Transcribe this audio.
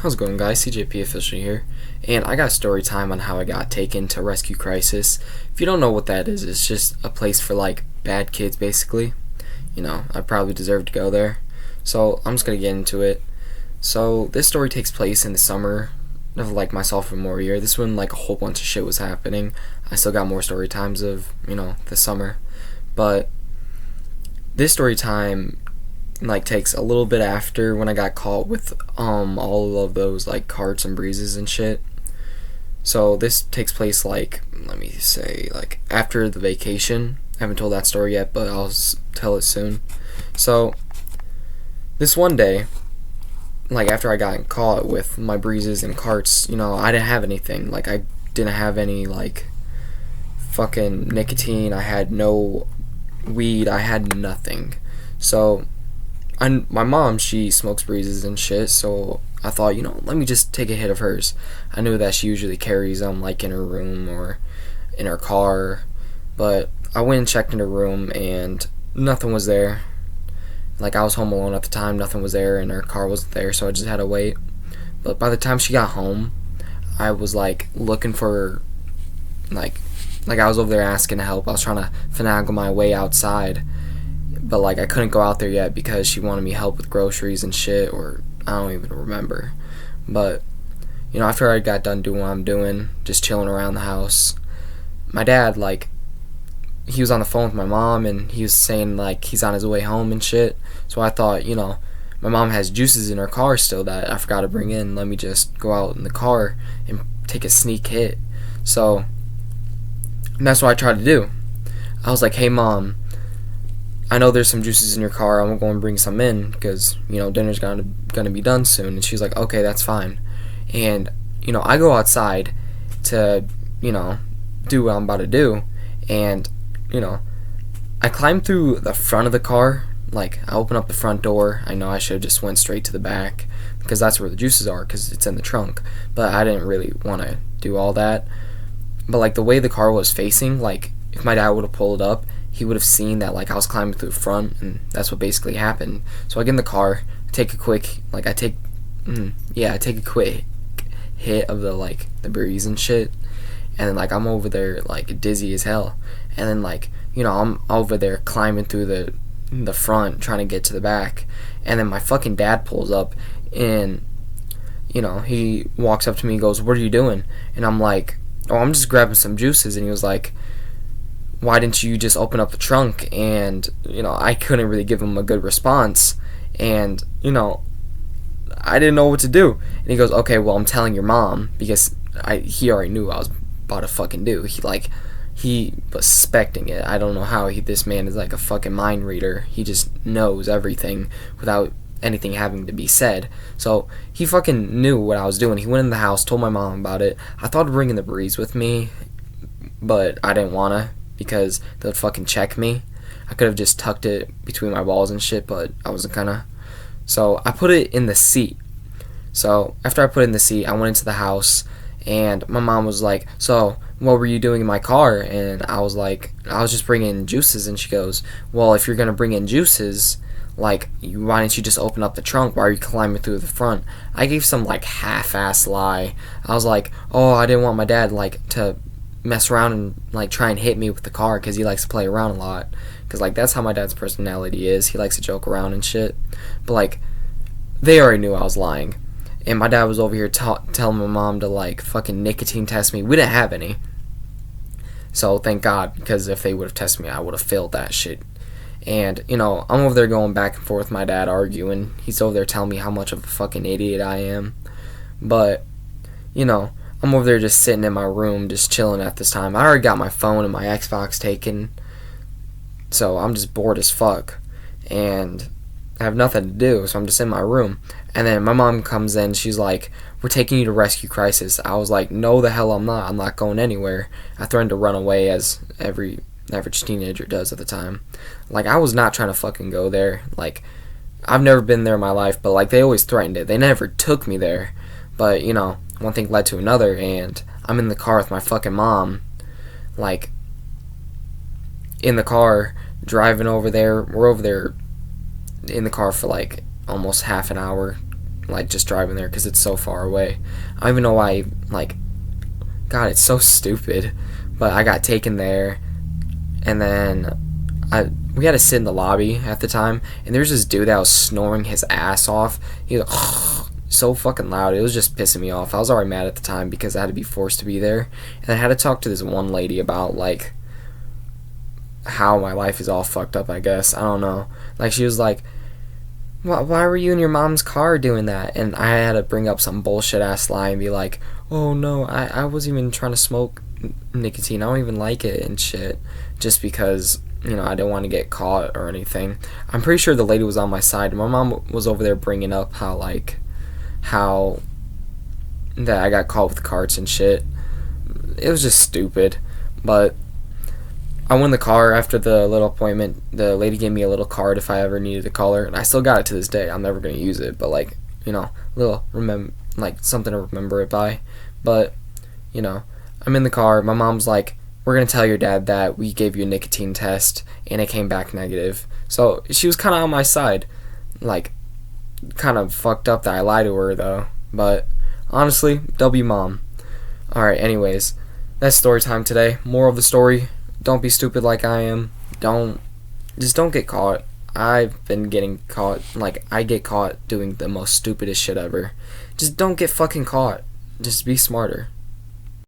How's it going, guys? CJP Official here, and I got a story time on how I got taken to Rescue Crisis. If you don't know what that is, it's just a place for like bad kids, basically. I probably deserve to go there. So I'm just gonna get into it. So this story takes place in the summer of like my sophomore year. This is when like a whole bunch of shit was happening. I still got more story times of the summer, but this story time like takes a little bit after when I got caught with all of those like carts and breezes and shit. So this takes place like, let me say, like after the vacation. I haven't told that story yet, but I'll tell it soon. So this one day, like after I got caught with my breezes and carts, I didn't have anything. Like I didn't have any like fucking nicotine. I had no weed. I had nothing. So my mom, she smokes breezes and shit, so I thought, let me just take a hit of hers. I knew that she usually carries them like in her room or in her car, but I went and checked in her room and nothing was there. Like I was home alone at the time, nothing was there, and her car wasn't there, so I just had to wait. But by the time she got home, I was like looking for like I was over there asking to help. I was trying to finagle my way outside, but like I couldn't go out there yet because she wanted me help with groceries and shit, or I don't even remember. But after I got done doing what I'm doing, just chilling around the house, my dad, like, he was on the phone with my mom and he was saying like he's on his way home and shit. So I thought, my mom has juices in her car still that I forgot to bring in. Let me just go out in the car and take a sneak hit. So that's what I tried to do. I was like, hey mom, I know there's some juices in your car. I'm going to bring some in because, dinner's going to be done soon. And she's like, okay, that's fine. And, I go outside to, do what I'm about to do. And, I climb through the front of the car. Like, I open up the front door. I know I should have just went straight to the back because that's where the juices are because it's in the trunk. But I didn't really want to do all that. But, like, the way the car was facing, like, if my dad would have pulled up, he would have seen that like I was climbing through the front, and that's what basically happened. So I get in the car, take a quick hit of the breeze and shit, and then like I'm over there like dizzy as hell, and then like I'm over there climbing through the front trying to get to the back, and then my fucking dad pulls up, and he walks up to me and goes, "What are you doing?" And I'm like, "Oh, I'm just grabbing some juices," and he was like, why didn't you just open up the trunk? And I couldn't really give him a good response, and I didn't know what to do. And he goes, okay, well, I'm telling your mom, because he already knew what I was about to fucking do. He was suspecting it. I don't know how. This man is like a fucking mind reader. He just knows everything without anything having to be said. So he fucking knew what I was doing. He went in the house, told my mom about it. I thought of bringing the breeze with me, but I didn't wanna, because they would fucking check me. I could have just tucked it between my balls and shit, but I wasn't gonna. So I put it in the seat. So after I put it in the seat, I went into the house, and my mom was like, so what were you doing in my car? And I was like, I was just bringing in juices. And she goes, well, if you're gonna bring in juices, like, why didn't you just open up the trunk? Why are you climbing through the front? I gave some like half-ass lie. I was like, oh, I didn't want my dad like to mess around and like try and hit me with the car because he likes to play around a lot, because like that's how my dad's personality is. He likes to joke around and shit. But like they already knew I was lying, and my dad was over here telling my mom to like fucking nicotine test me. We didn't have any, so thank God, because if they would have tested me, I would have failed that shit. And I'm over there going back and forth with my dad, arguing. He's over there telling me how much of a fucking idiot I am. But I'm over there just sitting in my room, just chilling at this time. I already got my phone and my Xbox taken, so I'm just bored as fuck, and I have nothing to do, so I'm just in my room. And then my mom comes in, she's like, we're taking you to Rescue Crisis. I was like, no the hell I'm not. I'm not going anywhere. I threatened to run away, as every average teenager does at the time. Like, I was not trying to fucking go there. Like, I've never been there in my life, but like they always threatened it. They never took me there. But one thing led to another, and I'm in the car with my fucking mom, like, in the car, driving over there. We're over there in the car for, like, almost half an hour, like just driving there because it's so far away. I don't even know why. Like, God, it's so stupid. But I got taken there, and then we had to sit in the lobby at the time, and there's this dude that was snoring his ass off. He was like, so fucking loud. It was just pissing me off. I was already mad at the time because I had to be forced to be there, and I had to talk to this one lady about like how my life is all fucked up. I guess I don't know. Like, she was like, why were you in your mom's car doing that? And I had to bring up some bullshit ass lie and be like, oh no, I wasn't even trying to smoke nicotine. I don't even like it and shit. Just because, you know, I didn't want to get caught or anything. I'm pretty sure the lady was on my side. My mom was over there bringing up how that I got caught with carts and shit. It was just stupid. But I won the car after the little appointment. The lady gave me a little card if I ever needed to call her, and I still got it to this day. I'm never gonna use it, but like, you know, like something to remember it by. But, you know, I'm in the car. My mom's like, we're gonna tell your dad that we gave you a nicotine test and it came back negative. So she was kind of on my side. Like, kind of fucked up that I lied to her though. But honestly, W mom. Alright, anyways, that's story time today. Moral of the story: don't be stupid like I am. Don't get caught. I've been getting caught. Like, I get caught doing the most stupidest shit ever. Just don't get fucking caught. Just be smarter.